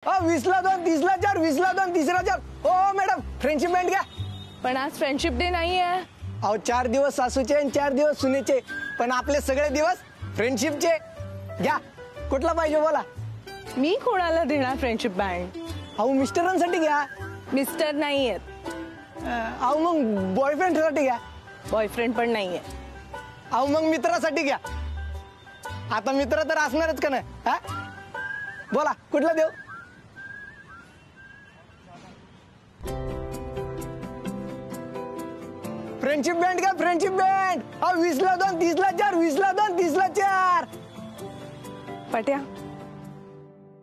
20ला 2, 30ला 4, 20ला 2, तिसरा 4. हो madam, friendship band घ्या. पण आज फ्रेंडशिप डे नाही आहे. अहो 4 दिवस सासूचे आणि 4 दिवस सुनेचे, पण आपले सगळे दिवस फ्रेंडशिपचे. घ्या, कुठला पाहिजे बोला. मी कोणाला देणार फ्रेंडशिप बँड? अहो मिस्टरांसाठी घ्या. मिस्टर नाही आहेत. अहो मग बॉयफ्रेंडसाठी घ्या. बॉयफ्रेंड पण नाही आहे. अहो मग मित्रासाठी घ्या. आता मित्र तर असणारच का नाही? हा बोला, कुठला देऊ? फ्रेंडशिप बँड घ्या, फ्रेंडशिप बँड. 20ला 2, 30ला 4, 20ला 2, 30ला 4. पट्या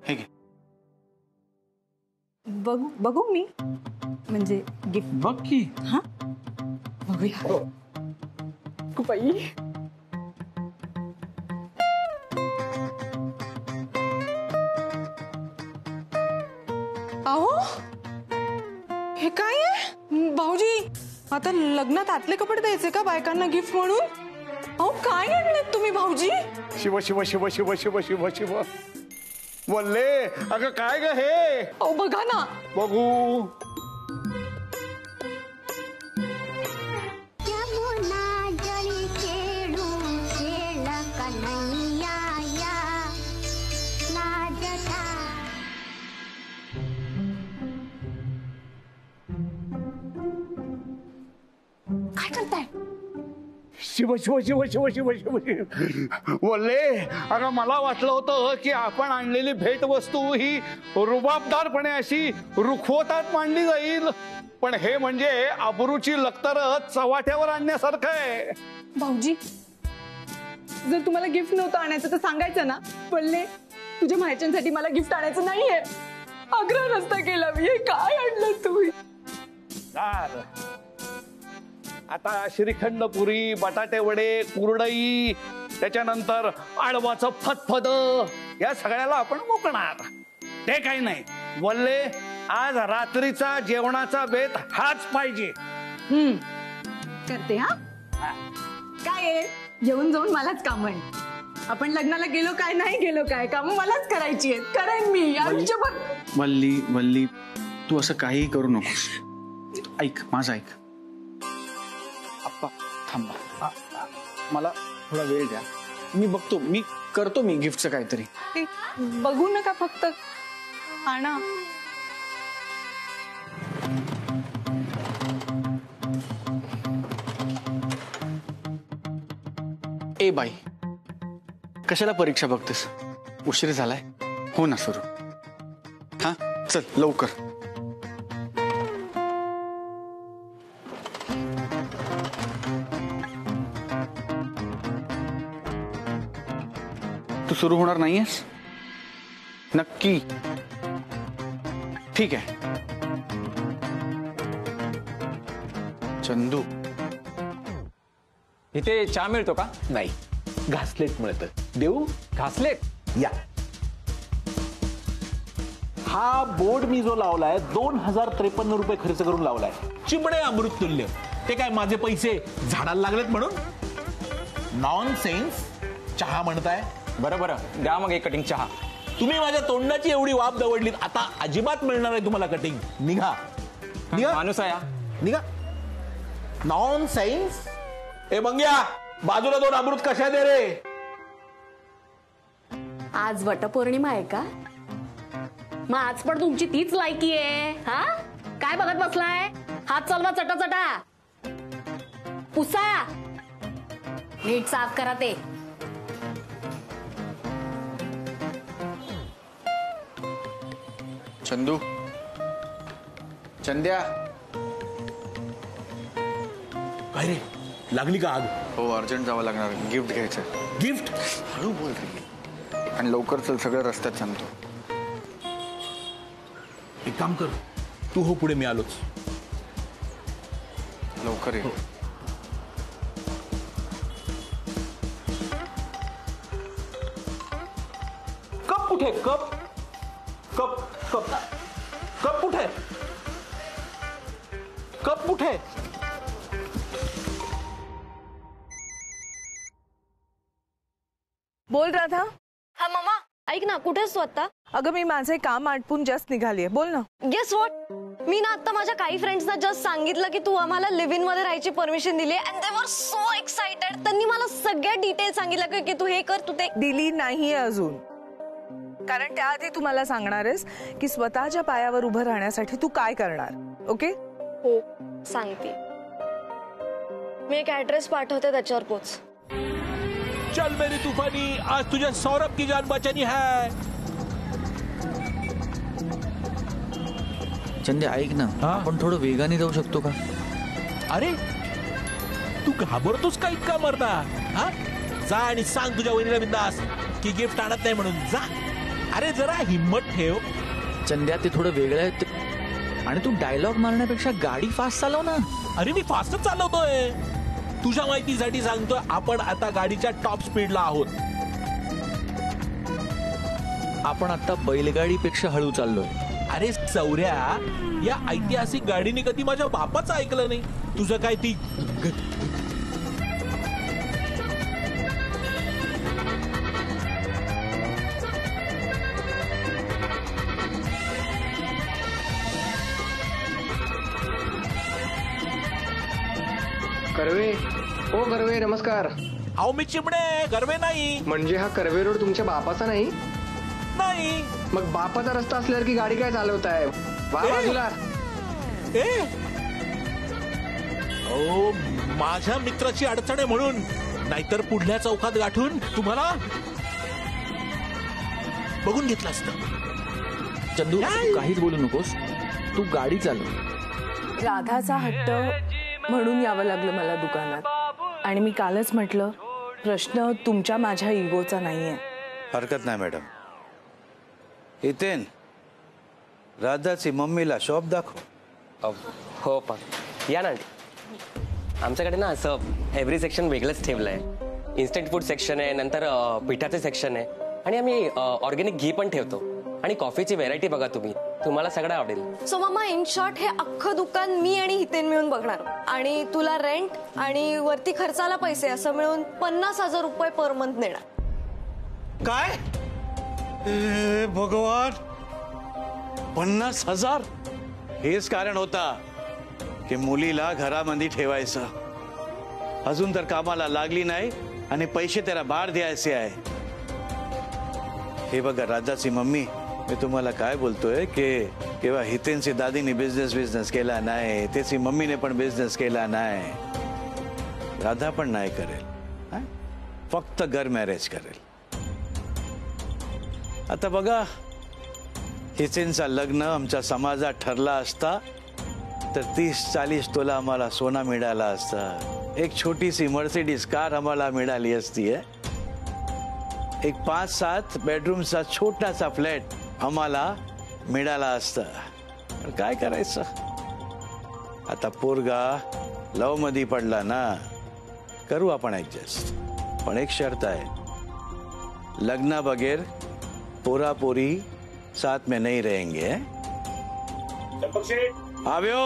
हे घे. बघू मी, म्हणजे गिफ्ट बघ की. हा बघूया. बाई अहो हे काय आहे भाऊजी? आता लग्नात आतले कपडे द्यायचे का बायकांना गिफ्ट म्हणून? अहो काय आणलेत तुम्ही भाऊजी? शिव शिव शिव शिव शिव शिव शिव बोलले. अगं काय ग हे? अहो बघा ना. बघू. काय करताय? शिव शिव शिव शिव शिव शिव बोलले. अगं मला वाटलं होतं की आपण आणलेली भेटवस्तू ही रुबाबदारपणे अशी रुखवतात मांडली जाईल, पण हे म्हणजे अब्रूची लक्तर चव्हाट्यावर आणण्यासारखं आहे. भाऊजी जर तुम्हाला गिफ्ट नव्हतं आणायचं तर सांगायचं ना. बोलले तुझ्या माहेरच्यांसाठी मला गिफ्ट आणायचं नाहीये. आग्रह नसता केला मी. हे काय आणलं तुम्ही? आता श्रीखंड पुरी, बटाटे वडे, कुरडई, त्याच्यानंतर आळवाचं फतफद, या सगळ्याला आपण मोकणार. ते काही नाही बोलले. आज रात्रीचा जेवणाचा बेत हाच पाहिजे. करते. हा काय आहे, येऊन जाऊन मलाच काम आहे. आपण लग्नाला गेलो काय नाही गेलो काय, काम मलाच करायची आहेत. करेन मी आयुष्यभर. वल्ली वल्ली, तू असं काही करू नकोस. ऐक माझं, ऐक. आप्पा थांबा, मला थोडा वेळ द्या. मी बघतो, मी करतो मी गिफ्टचं काहीतरी. ते बघू नका, फक्त आणा. ए बाई, कशाला परीक्षा बघतेस? उशीर झालाय. हो ना सुरू. हा चल लवकर. तू सुरू होणार नाहीयेस नक्की? ठीक आहे. चंदू, इथे चहा मिळतो का? नाही, घासलेट मिळतं. देऊ? घासलेट? या. हा बोर्ड मी जो लावलाय 2053 रुपये खर्च करून लावलाय. चिमणे अमृत तुल्य. ते काय माझे पैसे झाडाला लागलेत म्हणून? नॉन सेन्स चहा म्हणताय? बरं बरं, द्या मग एक कटिंग चहा. तुम्ही माझ्या तोंडाची एवढी वाफ दवडलीत, आता अजिबात मिळणार आहे तुम्हाला कटिंग. निघा निघा. माणूस आहे निघा. Non sense. ए मंग्या, बाजूला 2 अमृत कशा दे रे. आज वटपौर्णिमा आहे का? मग आज पण तुमची तीच लायकी आहे? हा काय बघत बसलाय? हात चालवा, चटाचटा पुसा, नीट साफ करा ते. चंदू, चंद्या. काय रे, लागली का आग? हो, अर्जंट जावं लागणार. गिफ्ट घ्यायचं. गिफ्ट? हळू बोल रे. आणि लवकर चल, सगळं रस्त्यात सांगतो. एक काम कर, तू हो पुढे, मी आलोच. लवकर ये. कप कुठे? कप कप कप कप कुठे? कप कुठे? बोल राधा. हा मम्मा, ऐक ना, कुठेस तू आता? अगं मी माझे काम आटपून जस्ट निघालीये. बोल ना. गेस व्हॉट, मी ना आता माझ्या काही फ्रेंड्सना जस्ट सांगितलं की तू आम्हाला लिव्ह इन मध्ये राहायची परमिशन दिली अँड दे वर सो एक्साइटेड. त्यांनी मला सगळ्या डिटेल सांगितलं की तू हे कर, तू ते. दिली नाहीये अजून, कारण त्याआधी तू मला सांगणार आहेस की स्वतःच्या पायावर उभं राहण्यासाठी तू काय करणार. ओके? हो सांगते. मी एक ऍड्रेस पाठवते, त्याच्यावर पोच. चल मेरी तूफानी, आज तुझे सौरभ की जान बचानी है. चंदे ऐक ना, आपण थोडं वेगाने जाऊ शकतो का? अरे तू घाबरतोस का इतका मर्दा? हा, जा आणि सांग तुझ्या वहिनीला बिंदास की गिफ्ट आणत नाही म्हणून. जा. अरे जरा हिम्मत ठेव. चंद्या ते थोडं वेगळं आहे आणि तू डायलॉग मारण्यापेक्षा गाडी फास्ट चालव ना. अरे मी फास्टच चालवतोय. तुझ्या माहितीसाठी सांगतोय, आपण आता गाडीच्या टॉप स्पीडला आहोत. आपण आता बैलगाडीपेक्षा हळू चाललोय. अरे चौऱ्या, या ऐतिहासिक गाडीने कधी माझ्या बापाचं ऐकलं नाही. तुझं काय ती कर्वे. ओ कर्वे, नमस्कार. अहो मी चिमणे, गर्वे नाही. म्हणजे हा कर्वे रोड तुमच्या बापाचा नाही? नाही. मग बापाचा रस्ता असल्यावर की गाडी काय चालवताय? बाजूला. ओ माझ्या मित्राची अडचण आहे म्हणून, नाहीतर पुढल्या चौकात गाठून तुम्हाला बघून घेतलं असतं. चंदू तू काहीच बोलू नकोस, तू गाडी चालव. राधाचा हट्ट म्हणून यावं लागलं मला दुकानात. आणि मी कालच म्हटलं, प्रश्न तुमच्या माझ्या इगोचा नाहीये. हरकत नाही मॅडम. हितेन, राधाची मम्मीला शॉप दाखव. हो पण या ना. आमच्याकडे ना असं एव्हरी सेक्शन वेगळंच ठेवलं आहे. इन्स्टंट फूड सेक्शन आहे, नंतर पिठाचे सेक्शन आहे, आणि आम्ही ऑर्गॅनिक घी पण ठेवतो. आणि कॉफीची व्हेरायटी बघा तुम्ही, तुम्हाला सगळं आवडेल. सो मामा, इन शॉर्ट हे अख्खं दुकान मी आणि हितेन मिळून बघणार. आणि तुला रेंट आणि वरती खर्चाला पैसे असं मिळून 50,000 रुपये पर मंथ देणार. काय? भगवान, 50,000? हेच कारण होता की मुलीला घरामध्ये ठेवायचं. अजून तर कामाला लागली नाही आणि पैसे त्याला बाहेर द्यायचे आहे. हे बघा राधाची मम्मी, मी तुम्हाला काय बोलतोय की केव्हा हितेनची दादीने बिझनेस केला नाही, त्याची मम्मीने पण बिझनेस केला नाही, राधा पण नाही करेल. फक्त घर मॅरेज करेल. आता बघा, हितेनचा लग्न आमच्या समाजात ठरला असता तर 30-40 तोला आम्हाला सोना मिळाला असता. एक छोटीशी मर्सिडीज कार आम्हाला मिळाली असती. एक 5-7 बेडरूमचा छोटासा फ्लॅट आम्हाला मिळाला असता. पण काय करायचं, आता पोरगा लव मध्ये पडला ना. करू आपण ऍडजस्ट, पण एक शर्त आहे, लग्ना बगैर पोरा पोरी साथ में नहीं रहेंगे. आव्यो,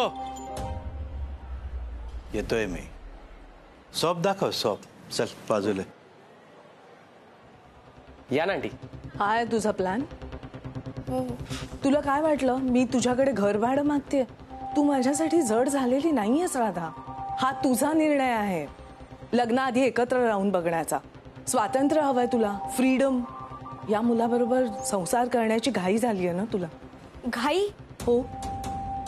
येतोय मी. शॉप दाखव, शॉप. चल बाजूला. या ना आंटी. हा आहे तुझा प्लॅन? तुला काय वाटलं मी तुझ्याकडे घर भाडं मागते? तू माझ्यासाठी जड झालेली नाहीयेस राधा. हा तुझा निर्णय आहे, लग्नाआधी एकत्र राहून बघण्याचा. स्वातंत्र्य हवंय तुला, फ्रीडम. या मुलाबरोबर संसार करण्याची घाई झाली आहे ना तुला? घाई? हो.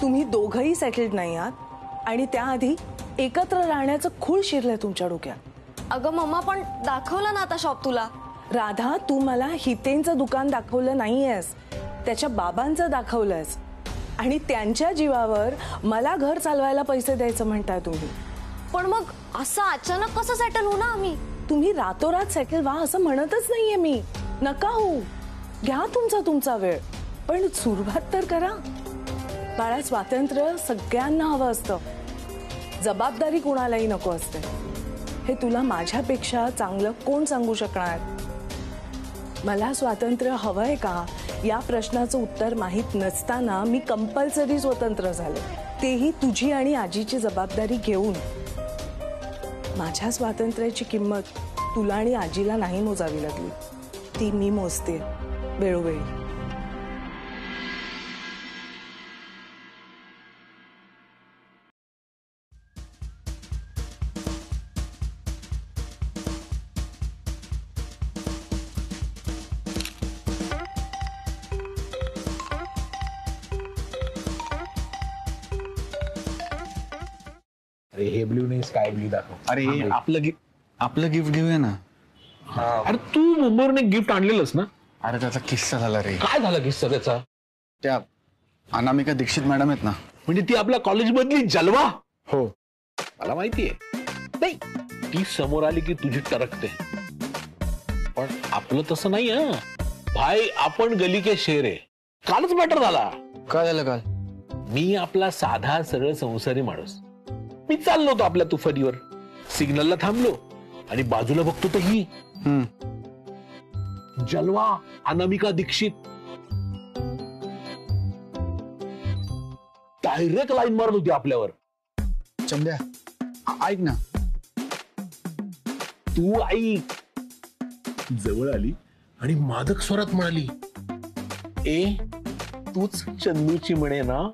तुम्ही दोघंही सेटल्ड नाही आहात आणि त्याआधी एकत्र राहण्याचं खूळ शिरलंय तुमच्या डोक्यात. अगं मम्मा, पण दाखवलं ना आता शॉप तुला. राधा, तू मला हितेंचं दुकान दाखवलं नाहीयेस, त्याच्या बाबांचं दाखवलंयस. आणि त्यांच्या जीवावर मला घर चालवायला पैसे द्यायचं म्हणताय तुम्ही. पण मग असं अचानक कसं सेटल होऊ ना आम्ही? तुम्ही रातोरात सेटल व्हा असं म्हणतच नाहीये मी. नका हो, घ्या तुमचा वेळ, पण सुरुवात तर करा. बाळा, स्वातंत्र्य सगळ्यांना हवं असतं, जबाबदारी कोणालाही नको असते. हे तुला माझ्यापेक्षा चांगलं कोण सांगू शकणार? मला स्वातंत्र्य हवंय का या प्रश्नाचं उत्तर माहीत नसताना मी कंपल्सरी स्वतंत्र झाले, तेही तुझी आणि आजीची जबाबदारी घेऊन. माझ्या स्वातंत्र्याची किंमत तुला आणि आजीला नाही मोजावी लागली, ती मी मोजते वेळोवेळी. अरे हे ब्ल्यू नाही स्काय ब्ल्यू दाखव. अरे आपलं गिफ्ट घेऊया ना. अरे तू मुंबईवरून एक गिफ्ट आणलेलंस ना. अरे त्याचा किस्सा झाला रे. काय झाला किस्सा त्याचा? त्या अनामिका दीक्षित मॅडम आहेत ना. म्हणजे ती आपल्या कॉलेजमधली जलवा. हो. मला माहितीये. नाही ती समोर आली की तुझी टरकते. पण आपलं तसं नाही हा भाई. आपण गली के शेर आहे. कालच मॅटर झाला. काय झालं काल? मी आपला साधा सरळ संसारी माणूस. मी चाललो होतो आपल्या तुफानीवर. सिग्नलला थांबलो आणि बाजूला बघतो तर ही जलवा अनामिका दीक्षित डायरेक्ट लाईन मारत होती आपल्यावर. चंद्या ऐक ना. तू ऐक. जवळ आली आणि मादक स्वरात म्हणाली, ए तूच चंदू चिमणे ना.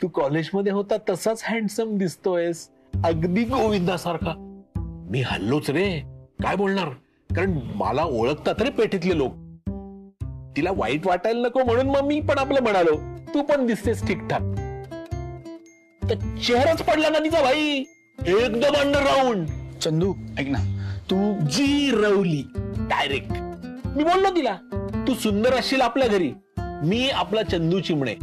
तू कॉलेजमध्ये होता तसाच हँडसम दिसतोयस, अगदी गोविंदासारखा. मी हल्लोच रे. काय बोलणार, कारण मला ओळखतात रे पेठेतले लोक. तिला वाईट वाटायला नको म्हणून मग मी पण आपलं म्हणालो, तू पण दिसतेस ठीकठाक. तर चेहराच पडला ना तिचा भाई. एकदम अंडरग्राऊंड. चंदू ऐक ना. तू जी रवली डायरेक्ट. मी बोललो तिला, तू सुंदर असशील आपल्या घरी. मी आपला चंदू चिमणे,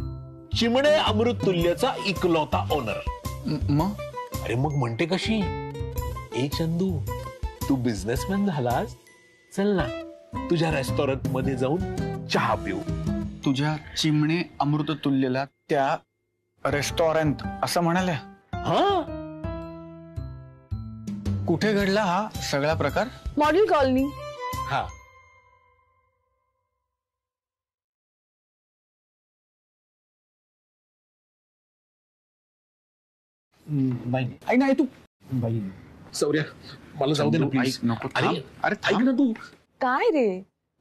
चिमणे अमृत तुल्यचा इकलौता ओनर. मग अरे मग म्हणते कशी, ए चंदू तू बिझनेसमॅन झालास, चल ना तुझ्या रेस्टॉरंट मध्ये जाऊन चहा पिऊ. तुझ्या चिमणे अमृत तुल्यला त्या रेस्टॉरंट असं म्हणाल्या? हा. कुठे घडला हा सगळा प्रकार? Model colony. हा. नाही ऐक ना. तू बाई सौर्या मला जाऊ दे ना प्लीज. नको. अरे अरे ऐक ना तू. काय रे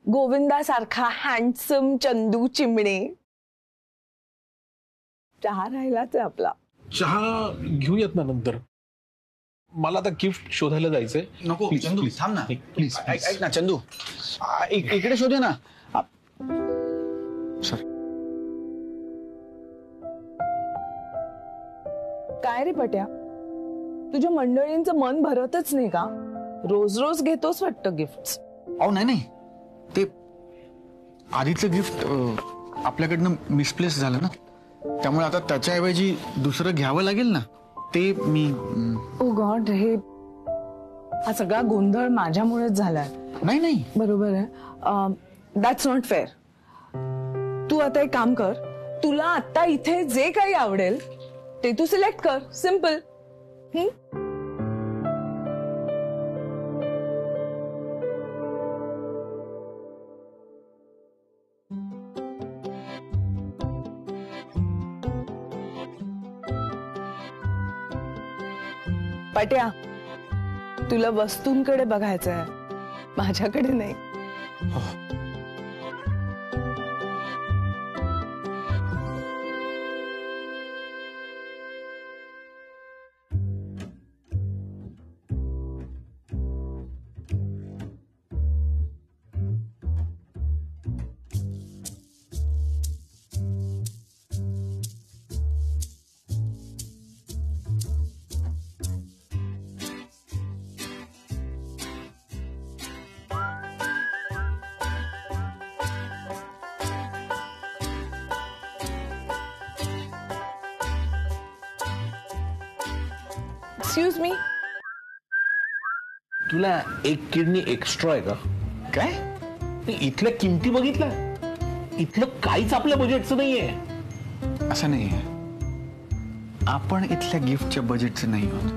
गोविंदा सारखा हँडसम चंदू चिमणे. चहा राहिलाच आहे आपला. चहा घेऊयात ना नंतर. मला आता गिफ्ट शोधायला जायचंय. नको Please, चंदू please. थांब ना. प्लीज ऐक ना चंदू. इकडे शोधे ना. सॉरी. काय रे पट्या, तुझ्या मंडळींचं मन भरतच नाही का? रोज रोज घेतोस वाटतं गिफ्ट. अहो नाही ते आधीचं गिफ्ट आपल्याकडनं मिसप्लेस झालं ना, त्यामुळे आता त्याच्याऐवजी दुसरं घ्यावं लागेल ना. ते मी ओ गॉड, हे हा सगळा गोंधळ माझ्यामुळेच झालाय. नाही बरोबर आहे. That's not fair. तू आता एक काम कर, तुला आता इथे जे काही आवडेल ते तू सिलेक्ट कर. सिम्पल. पट्या, तुला वस्तूंकडे बघायचंय, माझ्याकडे नाही. Excuse me. तुला एक किडनी एक्स्ट्रा आहे का? काय? इथल्या किमती बघितल्या, इथलं काहीच आपल्या बजेटचं नाहीये. असं नाहीये. आपण इथल्या गिफ्टच्या बजेटचं नाही आहोत.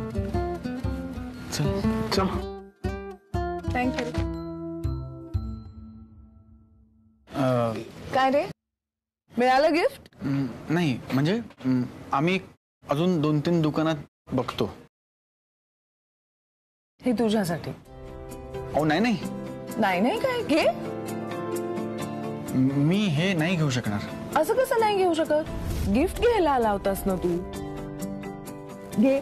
चल. थँक्यू. काय रे, मिळालं गिफ्ट? नाही म्हणजे आम्ही अजून 2-3 दुकानात बघतो. हे तुझ्यासाठी. अहो नाही नाही काय घे. मी हे नाही घेऊ शकणार. असं कसं नाही घेऊ शकत? गिफ्ट घ्यायला आला होतास ना तू. घे.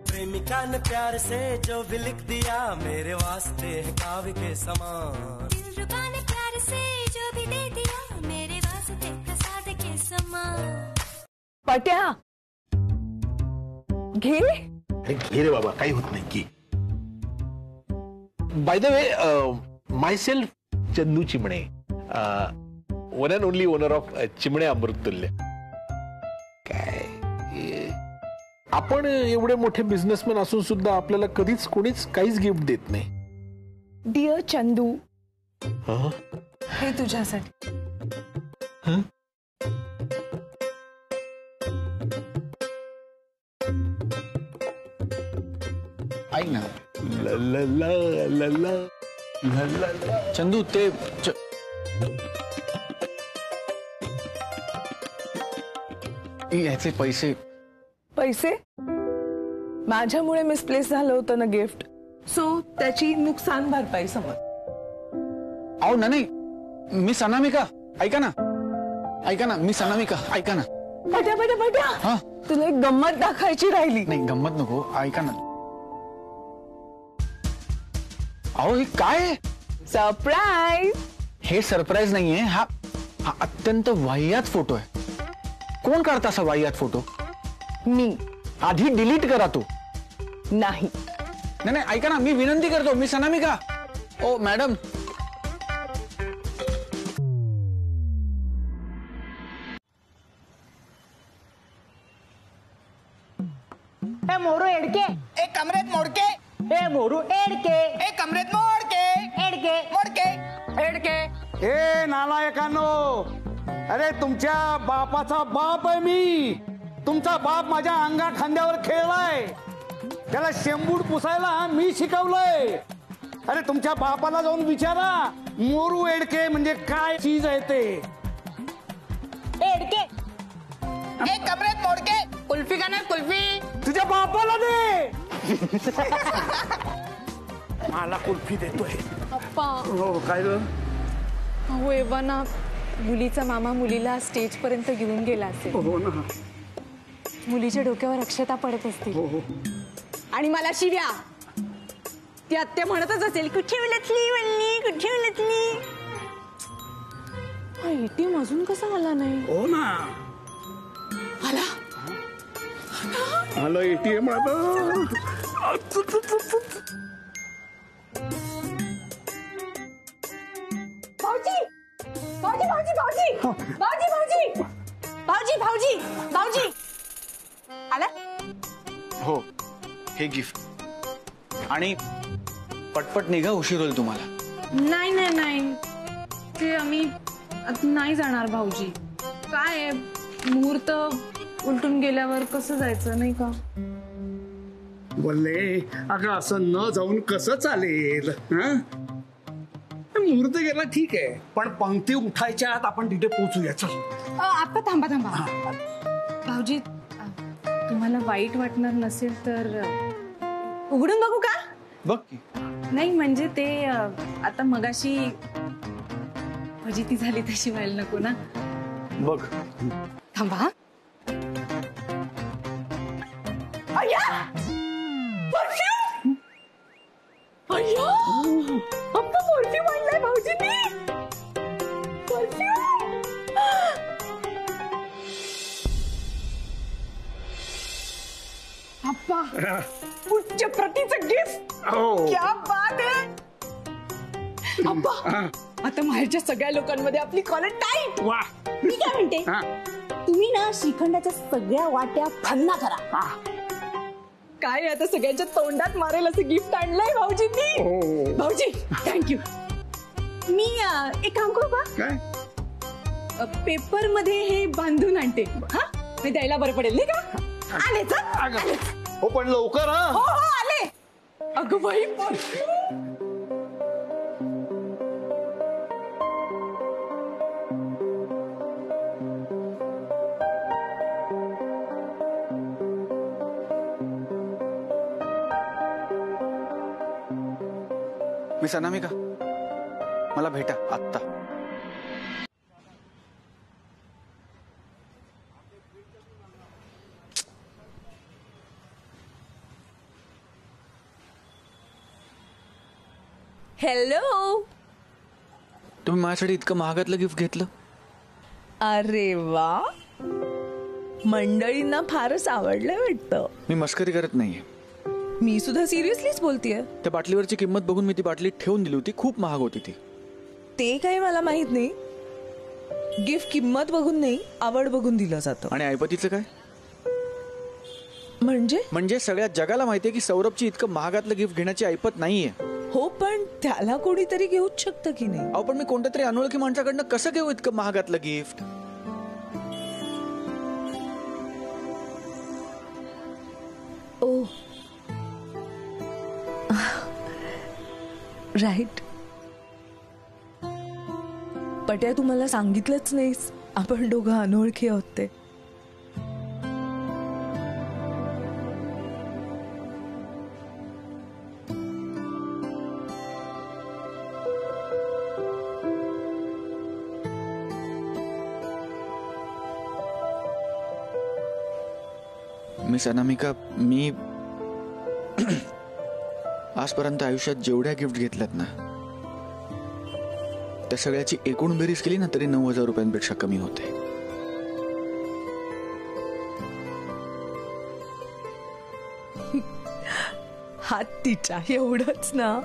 प्रेमिका ने प्यार से जो भी लिख दिया मेरे वास्ते है काव्य के समान. दिलरुबा ने प्यार से जो भी दे दिया मेरे वास्ते प्रसाद के समान. पट्या घे. घे रे बाबा, काही होत नाही की. By the way, myself Chandu Chimne, one and only owner of Chimne Amruttulya. काय आपण एवढे मोठे बिझनेसमॅन असून सुद्धा आपल्याला कधीच कोणीच काहीच गिफ्ट देत नाही. डिअर चंदू, हं? हे तुझ्यासाठी. हं? ऐक ना ला ला ला ला ला ला ला ला. चंदू, ते याचे पैसे. पैसे? माझ्यामुळे मिसप्लेस झालं होतं ना गिफ्ट, सो त्याची नुकसान भरपाई समज. अहो नाही, मिस अनामिका, ऐका ना, मिस अनामिका, ऐका ना. बट्या बट्या बट्या, हा, तुला एक गंमत दाखवायची राहिली. नाही गंमत नको, ऐका ना. अहो हे काय? सरप्राईज. हे सरप्राईज नाहीये, हा अत्यंत वाह्यात फोटो आहे. कोण काढता असा वाह्यात फोटो? मी. आधी डिलीट करा तो. नाही नाही, ऐका ना, मी विनंती करतो, मिस अनामिका. ओ मॅडम. मोरू एडके, ए कमरेत मोडके, ए मोरू एडके, ए कमरेत मोडके, एडके मोडके. एडके. हे नालायकांनो, अरे तुमच्या बापाचा बाप आहे मी. तुमचा बाप माझ्या अंगा खांद्यावर खेळलाय. त्याला शेंबूड पुसायला मी शिकवलंय. अरे तुमच्या बापाला जाऊन विचारा, मोरू एडके म्हणजे काय चीज आहे ते. एडके, ए कमरेत मोडके. कुल्फी का नाही कुल्फी? तुझ्या बापाला दे. मला कुल्फी देतोय. पप्पा, हो काय ग? अहो एव्हा ना मुलीचा मामा मुलीला स्टेज पर्यंत घेऊन गेला असेल. हो ना. मुलीच्या डोक्यावर अक्षता पडत असतील. हो. आणि मला शिव्या. ती आत्या म्हणतच असेल, कुठे उलटली म्हणली, कुठे उलटली. एटीएम अजून कसा आला नाही? हो ना. आला. आलं एटीएम. भाऊजी, भाऊजी, भाऊजी, भाऊजी, भाऊजी, भाऊजी, भाऊजी, भाऊजी, भाऊजी. आला? हो, हे गिफ्ट. आणि पटपट निघा, उशीर होईल तुम्हाला. नाही नाही नाही, ते आम्ही नाही जाणार भाऊजी. काय आहे, मुहूर्त उलटून गेल्यावर कसं जायचं नाही का? बोलले अगं असं न जाऊन कसं चालेल? मुहूर्त गेला ठीक आहे, पण पंक्ती उठायच्या आत आपण तिथे पोहोचूया. चल. आता थांबा थांबा. भाऊजी, तुम्हाला वाईट वाटणार नसेल तर उघडून बघू का? बघ की. नाही म्हणजे ते आता मगाशी फजिती झाली तशी व्हायला नको ना. बघ. थांबा. अय्या! परफ्यूम! अय्या! आप्पा परफ्यूम आणलाय भाऊजींनी. परफ्यूम! आप्पा, उच्च प्रतीचं गिफ्ट. क्या बात आहे. आप्पा, आता माहेरच्या सगळ्या लोकांमध्ये आपली कॉलर टाईट. वा. मी काय म्हणते, तुम्ही ना श्रीखंडाच्या सगळ्या वाट्या फन्ना करा. काय आता सगळ्यांच्या तोंडात मारेल असं गिफ्ट आणलंय भाऊजींनी. भाऊजी थँक्यू. मी एक काम करू का? काय? पेपर मध्ये हे बांधून आणते. हा, मी द्यायला बरं पडेल नाही का? आले चल. हो पण लवकर. हो हो आले. अगं बाई, मिस अनामिका, मला भेटा आत्ता. हॅलो. तुम्ही माझ्यासाठी इतकं महागातलं गिफ्ट घेतलं? अरे वा, मंडळींना फारच आवडलं वाटतं. मी मस्करी करत नाहीये. मी सुद्धा सिरियसलीच बोलतेय. त्या बाटलीवरची किंमत बघून मी ती बाटली ठेवून दिली होती. खूप महाग होती ती. ते काही मला माहित नाही. गिफ्ट किंमत बघून नाही, आवड बघून दिलं जातं. आणि ऐपतीचं काय? म्हणजे सगळ्या जगाला माहितीये की सौरभची इतकं महागातलं गिफ्ट घेण्याची ऐपत नाहीये. हो, पण त्याला कोणीतरी घेऊच शकतं की नाही? अहो, पण मी कोणत्या तरी अनोळखी माणसाकडनं कसं घेऊ इतकं महागातलं गिफ्ट? ओ राईट. पट्या, तू मला सांगितलंच नाहीस आपण दोघं अनोळखी आहोत ते. मिस अनामिका, मी आजपर्यंत आयुष्यात जेवढ्या गिफ्ट घेतल्यात ना, त्या सगळ्याची एकूण बेरीज केली ना तरी 9,000 रुपयांपेक्षा कमी होते. हात तिच्या एवढंच ना.